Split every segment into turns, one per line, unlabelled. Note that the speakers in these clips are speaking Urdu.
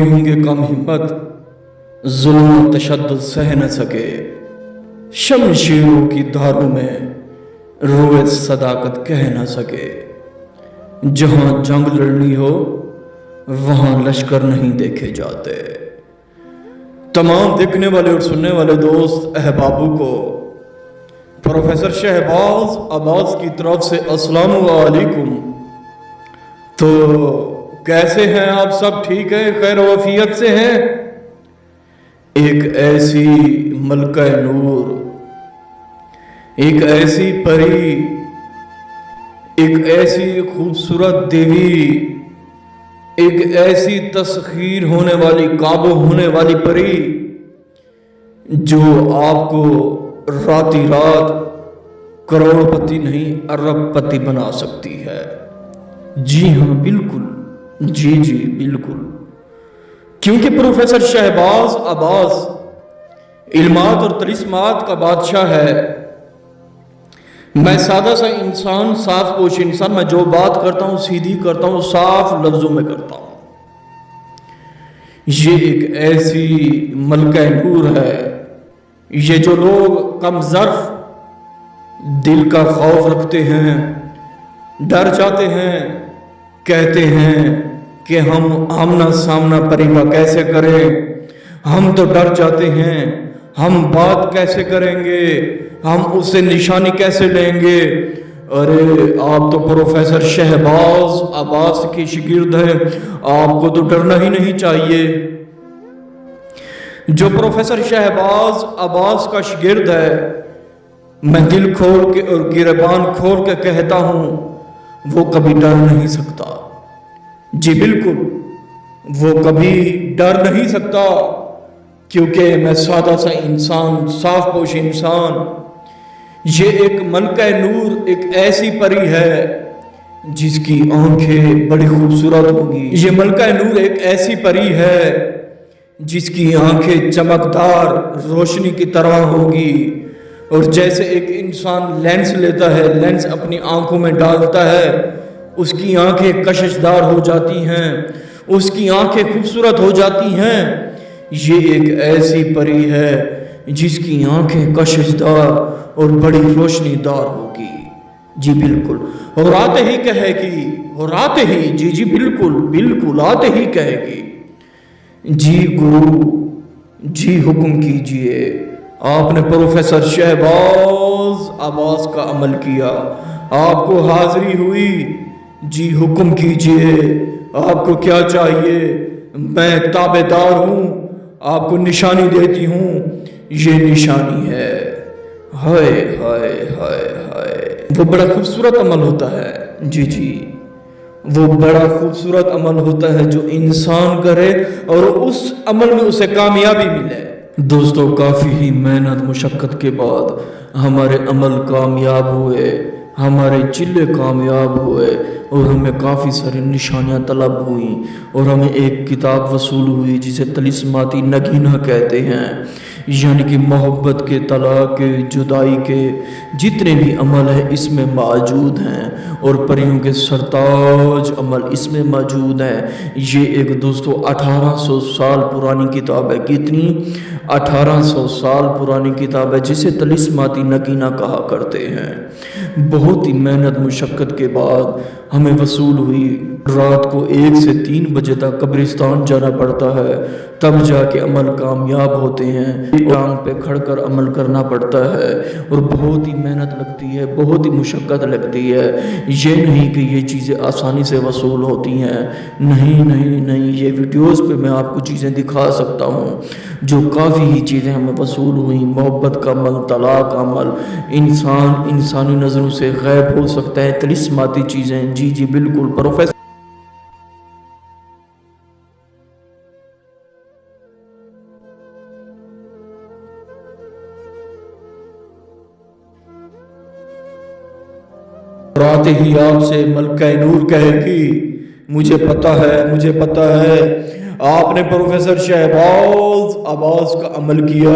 کوئی ہوں گے کم ہمت، ظلم و تشدد سہ نہ سکے، شمشیروں کی دھاروں میں روئے صداقت کہہ نہ سکے۔ جہاں جنگ لڑنی ہو وہاں لشکر نہیں دیکھے جاتے۔ تمام دیکھنے والے اور سننے والے دوست احبابوں کو پروفیسر شہباز عباس کی طرف سے السلام علیکم۔ تو کیسے ہیں آپ سب؟ ٹھیک ہے؟ خیر و عافیت سے ہیں؟ ایک ایسی ملکہ نور، ایک ایسی پری، ایک ایسی خوبصورت دیوی، ایک ایسی تسخیر ہونے والی، قابو ہونے والی پری جو آپ کو راتی رات کروڑ پتی نہیں ارب پتی بنا سکتی ہے۔ جی ہاں بالکل، جی بالکل، کیونکہ پروفیسر شہباز عباس علمات اور طلسمات کا بادشاہ ہے۔ میں سادہ سا انسان، صاف پوش انسان، میں جو بات کرتا ہوں سیدھی کرتا ہوں، صاف لفظوں میں کرتا ہوں۔ یہ ایک ایسی ملکہ نور ہے، یہ جو لوگ کم ظرف دل کا خوف رکھتے ہیں، ڈر جاتے ہیں، کہتے ہیں کہ ہم آمنا سامنا پری کا کیسے کریں، ہم تو ڈر جاتے ہیں، ہم بات کیسے کریں گے، ہم اس سے نشانی کیسے لیں گے۔ ارے آپ تو پروفیسر شہباز عباس کی شاگرد ہیں، آپ کو تو ڈرنا ہی نہیں چاہیے۔ جو پروفیسر شہباز عباس کا شاگرد ہے، میں دل کھول کے اور گریبان کھول کے کہتا ہوں، وہ کبھی ڈر نہیں سکتا۔ جی بالکل، وہ کبھی ڈر نہیں سکتا، کیونکہ میں سادہ سا انسان، صاف پوش انسان۔ یہ ایک ملکہ نور، ایک ایسی پری ہے جس کی آنکھیں بڑی خوبصورت ہوں گی۔ یہ ملکہ نور ایک ایسی پری ہے جس کی آنکھیں چمکدار روشنی کی طرح ہوں گی، اور جیسے ایک انسان لینس لیتا ہے، لینس اپنی آنکھوں میں ڈالتا ہے، اس کی آنکھیں کششدار ہو جاتی ہیں، اس کی آنکھیں خوبصورت ہو جاتی ہیں۔ یہ ایک ایسی پری ہے جس کی آنکھیں کششدار اور بڑی روشنی دار ہوگی۔ جی بالکل، اور آتے ہی کہے گی، اور آتے ہی، جی بالکل آتے ہی کہے گی، جی گرو جی حکم کیجئے۔ آپ نے پروفیسر شہباز عباس کا عمل کیا، آپ کو حاضری ہوئی، جی حکم کیجئے، آپ کو کیا چاہیے؟ میں تابع دار ہوں، آپ کو نشانی دیتی ہوں، یہ نشانی ہے۔ ہائے ہائے ہائے ہائے، وہ بڑا خوبصورت عمل ہوتا ہے۔ جی وہ بڑا خوبصورت عمل ہوتا ہے جو انسان کرے اور اس عمل میں اسے کامیابی ملے۔ دوستو، کافی ہی محنت مشقت کے بعد ہمارے عمل کامیاب ہوئے، ہمارے چلے کامیاب ہوئے، اور ہمیں کافی ساری نشانیاں طلب ہوئیں، اور ہمیں ایک کتاب وصول ہوئی جسے طلسماتی نگینہ کہتے ہیں، یعنی کہ محبت کے، طلاق کے، جدائی کے جتنے بھی عمل ہیں اس میں موجود ہیں، اور پریوں کے سرتاج عمل اس میں موجود ہیں۔ یہ ایک دوستو 1800 سال پرانی کتاب ہے۔ کتنی؟ 1800 سال پرانی کتاب ہے، جسے طلسماتی نگینہ کہا کرتے ہیں۔ بہت ہی محنت مشقت کے بعد ہمیں وصول ہوئی۔ رات کو 1 سے 3 بجے تک قبرستان جانا پڑتا ہے، تب جا کے عمل کامیاب ہوتے ہیں۔ ٹانگ پہ کھڑ کر عمل کرنا پڑتا ہے، اور بہت ہی محنت لگتی ہے، بہت ہی مشقت لگتی ہے۔ یہ نہیں کہ یہ چیزیں آسانی سے وصول ہوتی ہیں، نہیں، یہ ویڈیوز پہ میں آپ کو چیزیں دکھا سکتا ہوں جو کافی ہی چیزیں ہمیں وصول ہوئیں۔ محبت کا عمل، طلاق کا عمل، انسانی نظروں سے غائب ہو سکتا ہے، طلسماتی چیزیں۔ جی بالکل، پروفیسر آتے ہی آپ سے ملکہ نور کہے گی، مجھے پتا ہے آپ نے پروفیسر شہباز عباس کا عمل کیا،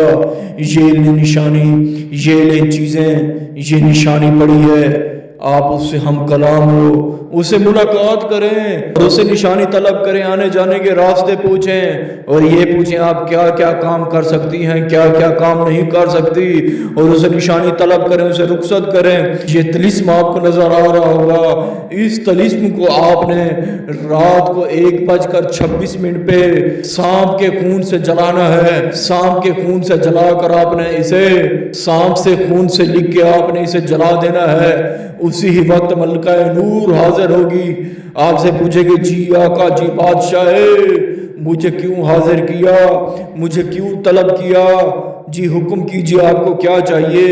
یہ لے نشانی، یہ لے چیزیں، یہ نشانی پڑی ہے، آپ اس سے ہم کلام ہو، اسے ملاقات کریں اور اسے نشانی طلب کریں, آنے جانے کے راستے پوچھیں اور یہ پوچھیں آپ کیا کیا کام کر سکتی ہیں, کیا کیا کام نہیں کر سکتی, اور اسے نشانی طلب کریں, اسے رخصت کریں. یہ طلسم آپ کو نظر آ رہا ہوگا. اس طلسم کو آپ نے رات کو 1:26 پہ سانپ کے خون سے جلانا ہے. سانپ کے خون سے جلا کر آپ نے اسے سانپ سے خون سے لکھ کے آپ نے اسے جلا دینا ہے. اسی ہی وقت ملکہ نور حاضر ہوگی, آپ سے پوچھے گی جی آقا جی بادشاہ مجھے کیوں حاضر کیا, مجھے کیوں طلب کیا, جی حکم کیجیے آپ کو کیا چاہیے.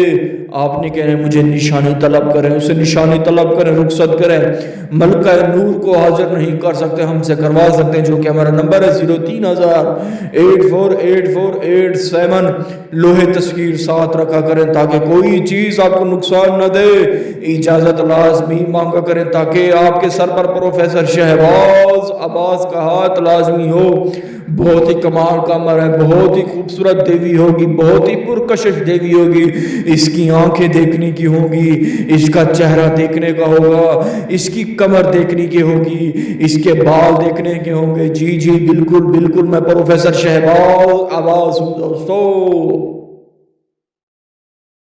آپ نے کہنا مجھے نشانی طلب کریں, اسے نشانی طلب کریں, رخصت کریں. ملکہ نور کو حاضر نہیں کر سکتے, ہم سے کروا سکتے ہیں, جو کہ ہمارا نمبر ہے 03,000,84,848,7. لوہے تذکیر ساتھ رکھا کریں تاکہ کوئی چیز آپ کو نقصان نہ دے. اجازت لازمی مانگا کریں تاکہ آپ کے سر پر پروفیسر شہباز عباس کا ہاتھ لازمی ہو. بہت ہی کمال کا عمر ہے, بہت ہی خوبصورت دیوی ہوگی, بہت ہی پرکشش دیوی ہوگی. اس کی آنکھیں دیکھنے کی ہوگی, اس کا چہرہ دیکھنے کا ہوگا, اس کی کمر دیکھنے کی ہوگی, اس کے بال دیکھنے کے ہوں گے. جی جی بالکل بالکل, میں پروفیسر شہباز عباس ہوں دوستو.